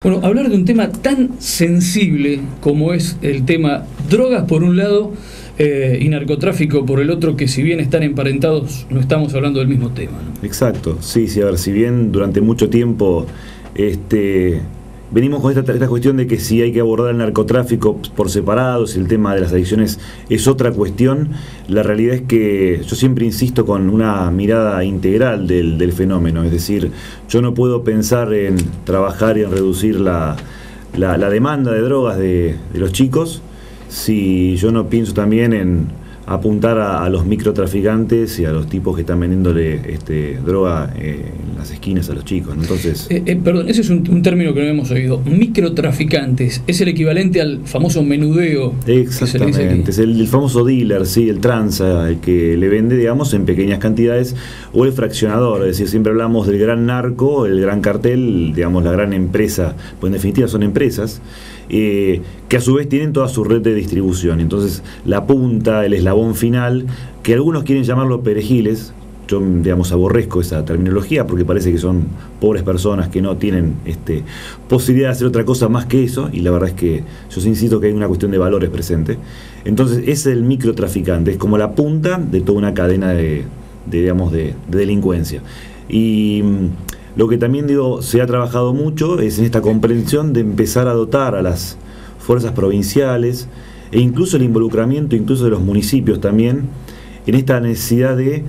Bueno, hablar de un tema tan sensible como es el tema drogas por un lado y narcotráfico por el otro, que si bien están emparentados, no estamos hablando del mismo tema, ¿no? Exacto, sí, a ver, si bien durante mucho tiempo venimos con esta cuestión de que si hay que abordar el narcotráfico por separado, si el tema de las adicciones es otra cuestión, la realidad es que yo siempre insisto con una mirada integral del fenómeno, es decir, yo no puedo pensar en trabajar y en reducir la demanda de drogas de los chicos si yo no pienso también en apuntar a los microtraficantes y a los tipos que están vendiéndole droga en las esquinas a los chicos. Entonces, perdón, ese es un término que no hemos oído. Microtraficantes, ¿es el equivalente al famoso menudeo? Exactamente, es el famoso dealer, sí, el tranza, el que le vende, digamos, en pequeñas cantidades, o el fraccionador, es decir, siempre hablamos del gran narco, el gran cartel, digamos, la gran empresa, pues en definitiva son empresas, que a su vez tienen toda su red de distribución. Entonces la punta, el eslabón final, que algunos quieren llamarlo perejiles, yo digamos aborrezco esa terminología porque parece que son pobres personas que no tienen posibilidad de hacer otra cosa más que eso, y la verdad es que yo insisto que hay una cuestión de valores presente. Entonces es el microtraficante, es como la punta de toda una cadena de delincuencia. Y lo que también se ha trabajado mucho es en esta comprensión de empezar a dotar a las fuerzas provinciales e incluso el involucramiento incluso de los municipios también en esta necesidad de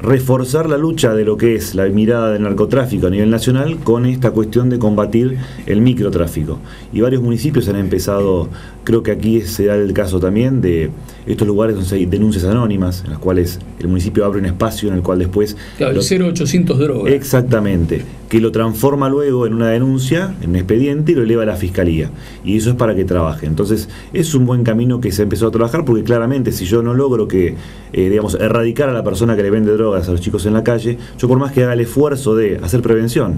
reforzar la lucha de lo que es la mirada del narcotráfico a nivel nacional con esta cuestión de combatir el microtráfico. Y varios municipios han empezado, creo que aquí se da el caso también de estos lugares donde hay denuncias anónimas, en las cuales el municipio abre un espacio en el cual después... Claro, el 0800 droga. Exactamente, que lo transforma luego en una denuncia, en un expediente, y lo eleva a la fiscalía. Y eso es para que trabaje. Entonces, es un buen camino que se empezó a trabajar, porque claramente si yo no logro que, erradicar a la persona que le vende drogas a los chicos en la calle, yo por más que haga el esfuerzo de hacer prevención,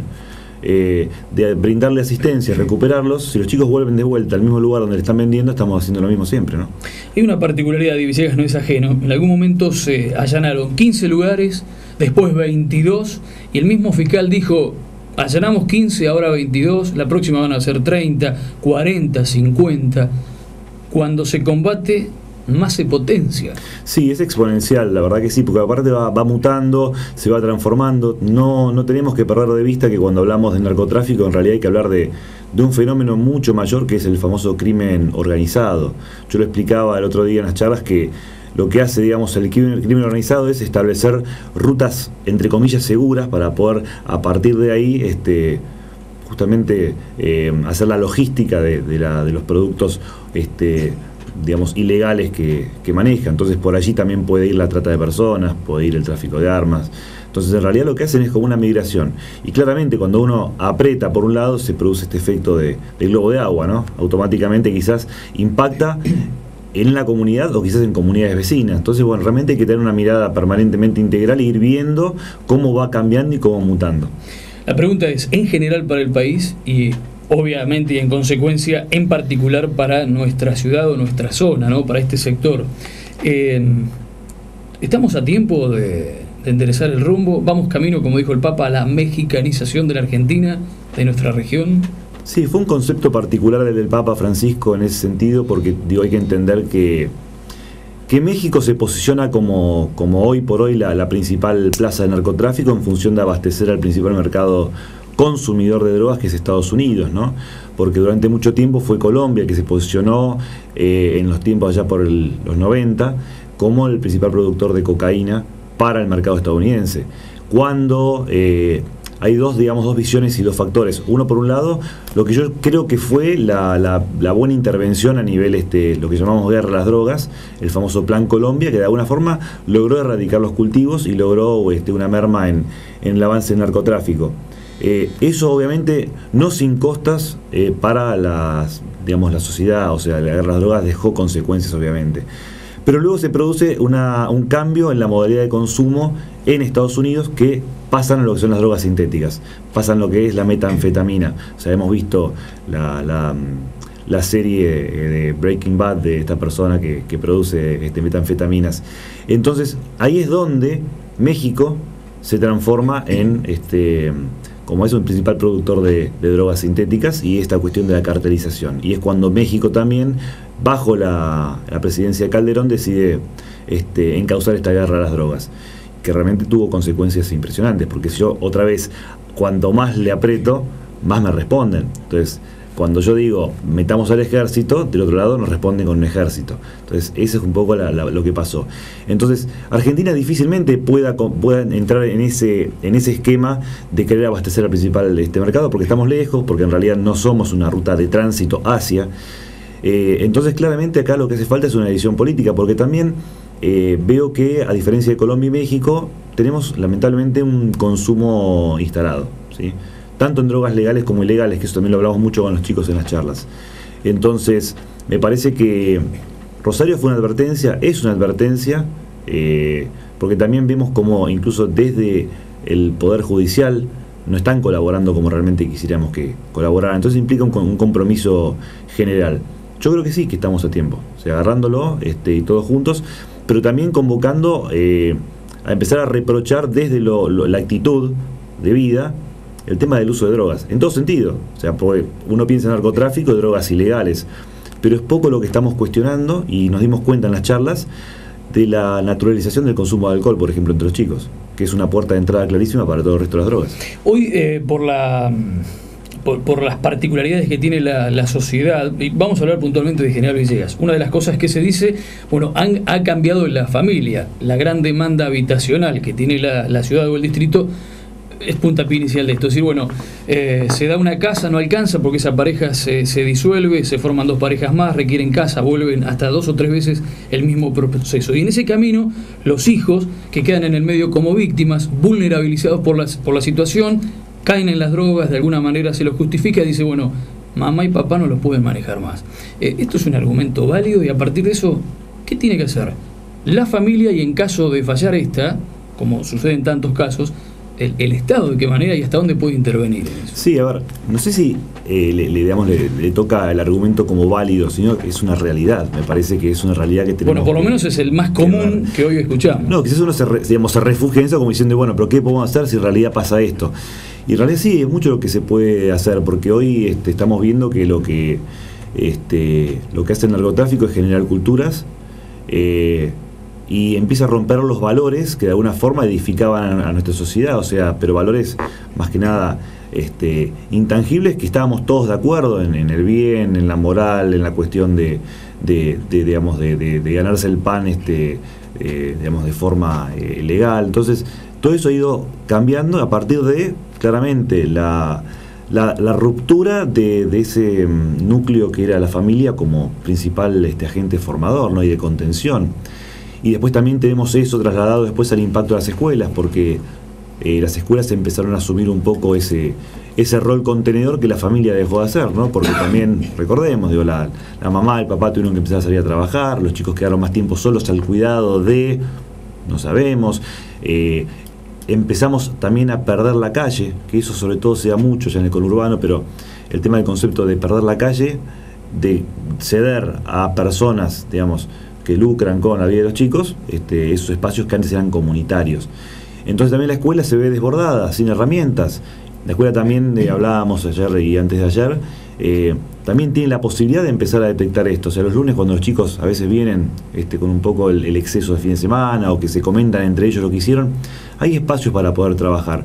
de brindarle asistencia, recuperarlos, si los chicos vuelven de vuelta al mismo lugar donde le están vendiendo, estamos haciendo lo mismo siempre, ¿no? Hay una particularidad, y Villegas no es ajeno. En algún momento se allanaron 15 lugares, después 22, y el mismo fiscal dijo: allanamos 15, ahora 22, la próxima van a ser 30, 40, 50. Cuando se combate, más se potencia. Sí, es exponencial, la verdad que sí, porque aparte va mutando, se va transformando. No tenemos que perder de vista que cuando hablamos de narcotráfico, en realidad hay que hablar de un fenómeno mucho mayor, que es el famoso crimen organizado. Yo lo explicaba el otro día en las charlas que lo que hace, digamos, el crimen organizado es establecer rutas, entre comillas, seguras para poder, a partir de ahí, justamente hacer la logística de los productos digamos, ilegales que maneja. Entonces por allí también puede ir la trata de personas, puede ir el tráfico de armas. Entonces en realidad lo que hacen es como una migración, y claramente cuando uno aprieta por un lado se produce este efecto de globo de agua, ¿no? Automáticamente quizás impacta en la comunidad o quizás en comunidades vecinas. Entonces, bueno, realmente hay que tener una mirada permanentemente integral e ir viendo cómo va cambiando y cómo mutando. La pregunta es, en general para el país, y obviamente y en consecuencia en particular para nuestra ciudad o nuestra zona, ¿no? Para este sector, ¿estamos a tiempo de enderezar el rumbo? ¿Vamos camino, como dijo el Papa, a la mexicanización de la Argentina, de nuestra región? Sí, fue un concepto particular del Papa Francisco en ese sentido, porque hay que entender que México se posiciona como hoy por hoy la principal plaza de narcotráfico en función de abastecer al principal mercado consumidor de drogas, que es Estados Unidos, ¿no? Porque durante mucho tiempo fue Colombia el que se posicionó en los tiempos allá por los 90 como el principal productor de cocaína para el mercado estadounidense. Cuando hay dos visiones y dos factores. Uno, por un lado, lo que yo creo que fue la buena intervención a nivel lo que llamamos guerra a las drogas, el famoso Plan Colombia, que de alguna forma logró erradicar los cultivos y logró una merma en el avance del narcotráfico. Eso obviamente no sin costas para la sociedad, o sea, la guerra a las drogas dejó consecuencias obviamente. Pero luego se produce un cambio en la modalidad de consumo en Estados Unidos, que pasan a lo que son las drogas sintéticas, pasan lo que es la metanfetamina. O sea, hemos visto la serie de Breaking Bad de esta persona que produce metanfetaminas. Entonces, ahí es donde México se transforma en como es un principal productor de drogas sintéticas, y esta cuestión de la cartelización. Y es cuando México también, bajo la presidencia de Calderón, decide encauzar esta guerra a las drogas, que realmente tuvo consecuencias impresionantes, porque si yo otra vez, cuanto más le aprieto, más me responden. Entonces, cuando yo digo metamos al ejército, del otro lado nos responden con un ejército. Entonces, ese es un poco lo que pasó. Entonces, Argentina difícilmente pueda entrar en ese esquema de querer abastecer al principal mercado, porque estamos lejos, porque en realidad no somos una ruta de tránsito hacia. Entonces, claramente acá lo que hace falta es una decisión política, porque también veo que, a diferencia de Colombia y México, tenemos lamentablemente un consumo instalado, ¿sí? Tanto en drogas legales como ilegales, que eso también lo hablamos mucho con los chicos en las charlas. Entonces, me parece que Rosario fue una advertencia, es una advertencia, porque también vemos como incluso desde el Poder Judicial no están colaborando como realmente quisiéramos que colaboraran. Entonces implica un compromiso general. Yo creo que sí, que estamos a tiempo, o sea, agarrándolo y todos juntos, pero también convocando a empezar a reprochar desde la actitud de vida el tema del uso de drogas, en todo sentido. O sea, porque uno piensa en narcotráfico de drogas ilegales, pero es poco lo que estamos cuestionando, y nos dimos cuenta en las charlas de la naturalización del consumo de alcohol, por ejemplo, entre los chicos, que es una puerta de entrada clarísima para todo el resto de las drogas. Hoy, por las particularidades que tiene la sociedad, y vamos a hablar puntualmente de General Villegas, una de las cosas que se dice, bueno, ha cambiado la familia, la gran demanda habitacional que tiene la ciudad o el distrito, es puntapié inicial de esto. Es decir, bueno, se da una casa, no alcanza porque esa pareja se disuelve, se forman dos parejas más, requieren casa, vuelven hasta 2 o 3 veces el mismo proceso. Y en ese camino, los hijos que quedan en el medio como víctimas, vulnerabilizados por la situación, caen en las drogas, de alguna manera se los justifica y dice, bueno, mamá y papá no los pueden manejar más. Esto es un argumento válido, y a partir de eso, ¿qué tiene que hacer la familia? Y en caso de fallar esta, como sucede en tantos casos, el Estado, ¿de qué manera y hasta dónde puede intervenir en eso? Sí, a ver, no sé si le toca el argumento como válido, sino que es una realidad. Me parece que es una realidad que tenemos. Bueno, por lo menos es el más común que hoy escuchamos. No, quizás uno se refugia en eso como diciendo, bueno, pero ¿qué podemos hacer si en realidad pasa esto? Y en realidad sí, es mucho lo que se puede hacer, porque hoy estamos viendo que lo que hace el narcotráfico es generar culturas, y empieza a romper los valores que de alguna forma edificaban a nuestra sociedad, o sea, pero valores más que nada intangibles, que estábamos todos de acuerdo en el bien, en la moral, en la cuestión de ganarse el pan de forma legal. Entonces, todo eso ha ido cambiando a partir de, claramente, la ruptura de ese núcleo que era la familia como principal agente formador, ¿no? Y de contención. Y después también tenemos eso trasladado después al impacto de las escuelas, porque las escuelas empezaron a asumir un poco ese rol contenedor que la familia dejó de hacer, ¿no? Porque también, recordemos, la mamá, el papá tuvieron que empezar a salir a trabajar, los chicos quedaron más tiempo solos al cuidado de, no sabemos, empezamos también a perder la calle, que eso sobre todo se da mucho ya en el conurbano, pero el tema del concepto de perder la calle, de ceder a personas, digamos, que lucran con la vida de los chicos, esos espacios que antes eran comunitarios. Entonces también la escuela se ve desbordada, sin herramientas. La escuela también, hablábamos ayer y antes de ayer, también tiene la posibilidad de empezar a detectar esto. O sea, los lunes, cuando los chicos a veces vienen con un poco el exceso de fin de semana, o que se comentan entre ellos lo que hicieron, hay espacios para poder trabajar.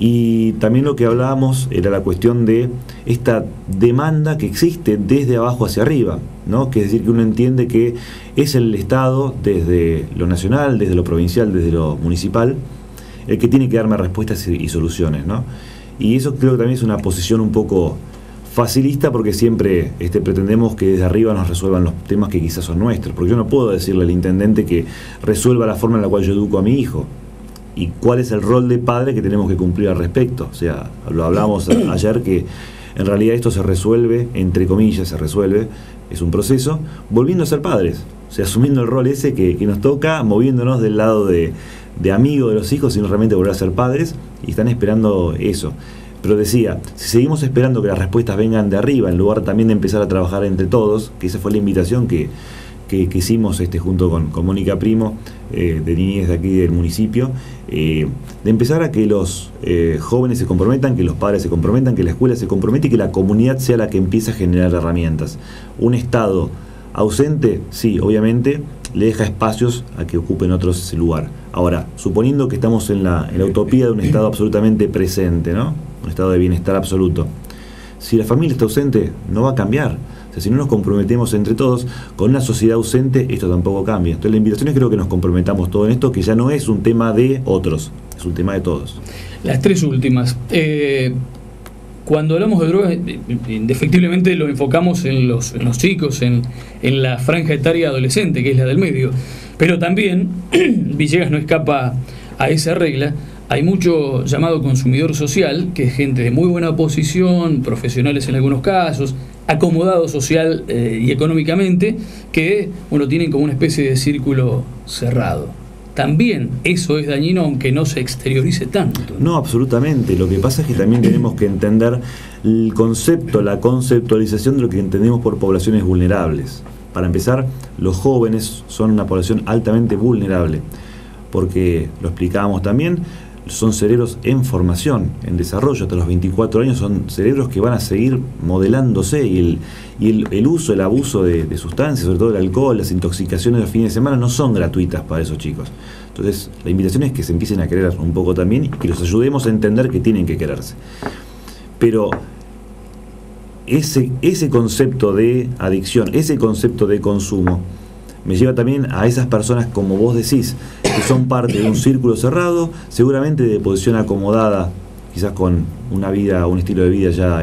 Y también lo que hablábamos era la cuestión de esta demanda que existe desde abajo hacia arriba, ¿no? Que es decir, que uno entiende que es el Estado, desde lo nacional, desde lo provincial, desde lo municipal, el que tiene que darme respuestas y soluciones, ¿no? Y eso creo que también es una posición un poco facilista, porque siempre pretendemos que desde arriba nos resuelvan los temas que quizás son nuestros, porque yo no puedo decirle al intendente que resuelva la forma en la cual yo educo a mi hijo. Y cuál es el rol de padre que tenemos que cumplir al respecto. O sea, lo hablamos ayer, que en realidad esto se resuelve, entre comillas, es un proceso, volviendo a ser padres. O sea, asumiendo el rol ese que nos toca, moviéndonos del lado de amigo de los hijos, sino realmente volver a ser padres, y están esperando eso. Pero decía, si seguimos esperando que las respuestas vengan de arriba, en lugar también de empezar a trabajar entre todos, que esa fue la invitación que que hicimos junto con Mónica Primo, de niñez de aquí del municipio, de empezar a que los jóvenes se comprometan, que los padres se comprometan, que la escuela se comprometa y que la comunidad sea la que empiece a generar herramientas. Un Estado ausente, sí, obviamente, le deja espacios a que ocupen otros ese lugar. Ahora, suponiendo que estamos en la utopía de un Estado absolutamente presente, ¿no? Un estado de bienestar absoluto. Si la familia está ausente, no va a cambiar. O sea, si no nos comprometemos entre todos, con una sociedad ausente, esto tampoco cambia. Entonces la invitación es creo que nos comprometamos todos en esto, que ya no es un tema de otros, es un tema de todos. Las tres últimas. Cuando hablamos de drogas, indefectiblemente lo enfocamos en los chicos, en la franja etaria adolescente, que es la del medio. Pero también, Villegas no escapa a esa regla, hay mucho llamado consumidor social, que es gente de muy buena posición, profesionales en algunos casos, acomodados social y económicamente, que tienen como una especie de círculo cerrado. También eso es dañino, aunque no se exteriorice tanto. No, absolutamente. Lo que pasa es que también tenemos que entender el concepto, la conceptualización de lo que entendemos por poblaciones vulnerables. Para empezar, los jóvenes son una población altamente vulnerable, porque, lo explicábamos también, son cerebros en formación, en desarrollo. Hasta los 24 años son cerebros que van a seguir modelándose, y el uso, el abuso de sustancias, sobre todo el alcohol, las intoxicaciones de los fines de semana, no son gratuitas para esos chicos. Entonces la invitación es que se empiecen a querer un poco también y que los ayudemos a entender que tienen que quererse. Pero ese concepto de adicción, ese concepto de consumo, me lleva también a esas personas, como vos decís, que son parte de un círculo cerrado, seguramente de posición acomodada, quizás con una vida, un estilo de vida ya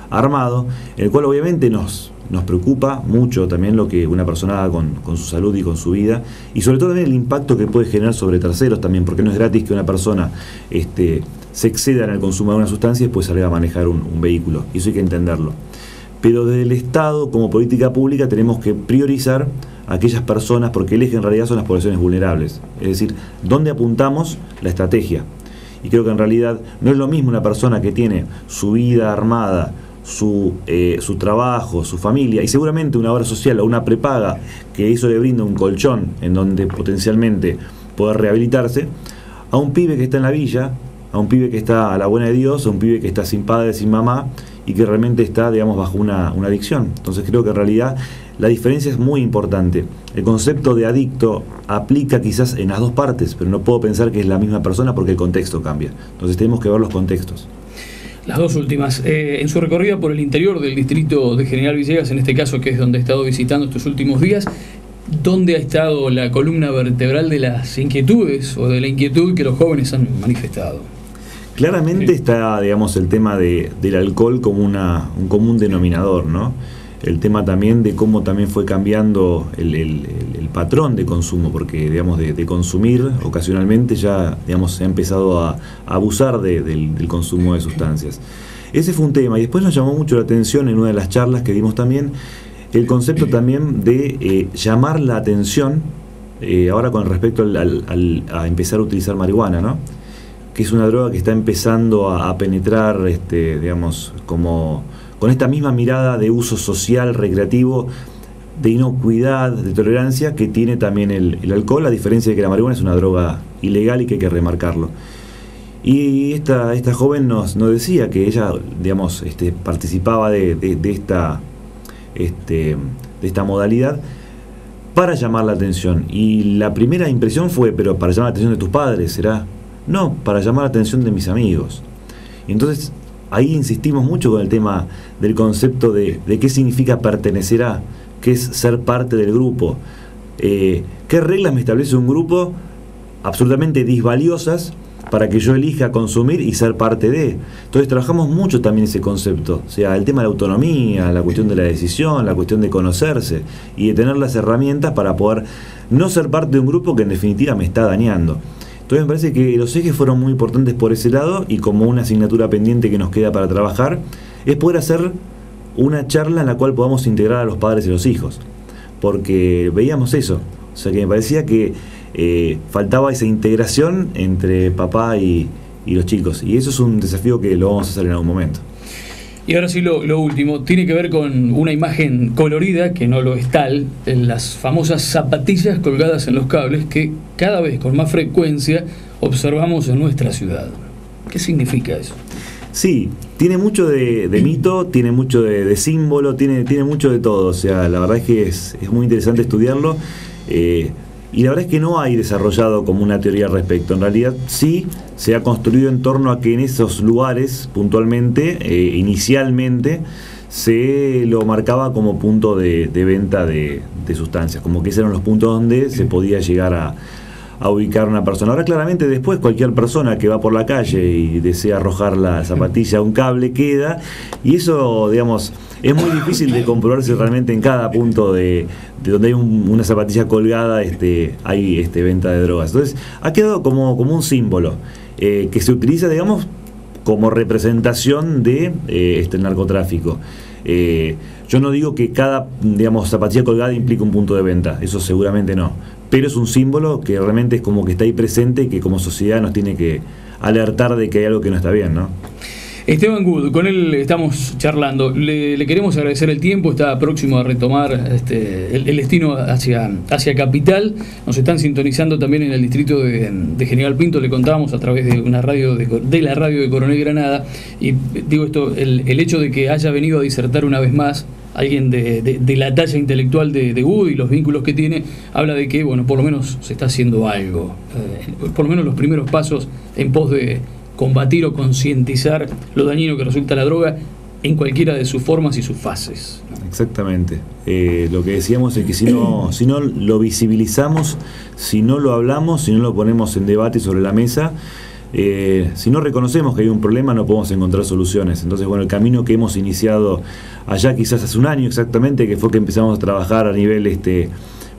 armado, el cual obviamente nos preocupa mucho también lo que una persona haga con su salud y con su vida, y sobre todo también el impacto que puede generar sobre terceros también, porque no es gratis que una persona se exceda en el consumo de una sustancia y después salga a manejar un vehículo, y eso hay que entenderlo. Pero desde el Estado, como política pública, tenemos que priorizar a aquellas personas, porque el eje en realidad son las poblaciones vulnerables. Es decir, ¿dónde apuntamos la estrategia? Y creo que en realidad no es lo mismo una persona que tiene su vida armada, su trabajo, su familia, y seguramente una obra social o una prepaga, que eso le brinda un colchón en donde potencialmente poder rehabilitarse, a un pibe que está en la villa, a un pibe que está a la buena de Dios, a un pibe que está sin padre, sin mamá, y que realmente está, digamos, bajo una adicción. Entonces creo que en realidad la diferencia es muy importante. El concepto de adicto aplica quizás en las dos partes, pero no puedo pensar que es la misma persona porque el contexto cambia. Entonces tenemos que ver los contextos. Las dos últimas. En su recorrida por el interior del distrito de General Villegas, en este caso, que es donde he estado visitando estos últimos días, ¿dónde ha estado la columna vertebral de las inquietudes o de la inquietud que los jóvenes han manifestado? Claramente está, digamos, el tema del alcohol como un común denominador, ¿no? El tema también de cómo también fue cambiando el patrón de consumo, porque, digamos, de consumir ocasionalmente ya, digamos, se ha empezado a abusar del consumo de sustancias. Ese fue un tema, y después nos llamó mucho la atención en una de las charlas que dimos también, el concepto también de llamar la atención, ahora con respecto a empezar a utilizar marihuana, ¿no? Que es una droga que está empezando a penetrar, digamos, como con esta misma mirada de uso social, recreativo, de inocuidad, de tolerancia que tiene también el alcohol, a diferencia de que la marihuana es una droga ilegal y que hay que remarcarlo. Y esta joven nos decía que ella, digamos, participaba de esta modalidad para llamar la atención. Y la primera impresión fue, pero para llamar la atención de tus padres, ¿será? No, para llamar la atención de mis amigos. Y entonces ahí insistimos mucho con el tema del concepto de qué significa pertenecer a, qué es ser parte del grupo, qué reglas me establece un grupo absolutamente disvaliosas para que yo elija consumir y ser parte de. Entonces trabajamos mucho también ese concepto, o sea, el tema de la autonomía, la cuestión de la decisión, la cuestión de conocerse y de tener las herramientas para poder no ser parte de un grupo que en definitiva me está dañando. Entonces me parece que los ejes fueron muy importantes por ese lado, y como una asignatura pendiente que nos queda para trabajar es poder hacer una charla en la cual podamos integrar a los padres y los hijos, porque veíamos eso, o sea que me parecía que faltaba esa integración entre papá y los chicos, y eso es un desafío que lo vamos a hacer en algún momento. Y ahora sí lo último, tiene que ver con una imagen colorida, que no lo es tal, en las famosas zapatillas colgadas en los cables que cada vez con más frecuencia observamos en nuestra ciudad. ¿Qué significa eso? Sí, tiene mucho de mito, tiene mucho de símbolo, tiene mucho de todo. O sea, la verdad es que es muy interesante estudiarlo. Y la verdad es que no hay desarrollado como una teoría al respecto. En realidad sí se ha construido en torno a que en esos lugares, puntualmente, inicialmente, se lo marcaba como punto de venta de sustancias, como que esos eran los puntos donde se podía llegar a ubicar una persona. Ahora claramente después cualquier persona que va por la calle y desea arrojar la zapatilla a un cable queda, y eso, digamos, es muy difícil de comprobarse realmente en cada punto de donde hay una zapatilla colgada, hay venta de drogas. Entonces ha quedado como un símbolo que se utiliza, digamos, como representación de narcotráfico. Yo no digo que cada, digamos, zapatilla colgada implique un punto de venta, eso seguramente no, pero es un símbolo que realmente es como que está ahí presente y que como sociedad nos tiene que alertar de que hay algo que no está bien, ¿no? Esteban Good, con él estamos charlando. Le queremos agradecer el tiempo, está próximo a retomar el destino hacia Capital. Nos están sintonizando también en el distrito de General Pinto, le contábamos a través de una radio de la radio de Coronel Granada. Y digo esto, el hecho de que haya venido a disertar una vez más alguien de la talla intelectual de Good y los vínculos que tiene, habla de que, bueno, por lo menos se está haciendo algo. Por lo menos los primeros pasos en pos de combatir o concientizar lo dañino que resulta la droga en cualquiera de sus formas y sus fases. Exactamente. Lo que decíamos es que si no lo visibilizamos, si no lo hablamos, si no lo ponemos en debate sobre la mesa, si no reconocemos que hay un problema, no podemos encontrar soluciones. Entonces, bueno, el camino que hemos iniciado allá quizás hace un año exactamente, que fue que empezamos a trabajar a nivel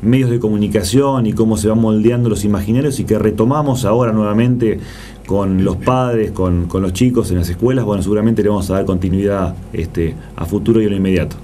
medios de comunicación y cómo se van moldeando los imaginarios, y que retomamos ahora nuevamente con los padres, con los chicos en las escuelas, bueno, seguramente le vamos a dar continuidad a futuro y a lo inmediato.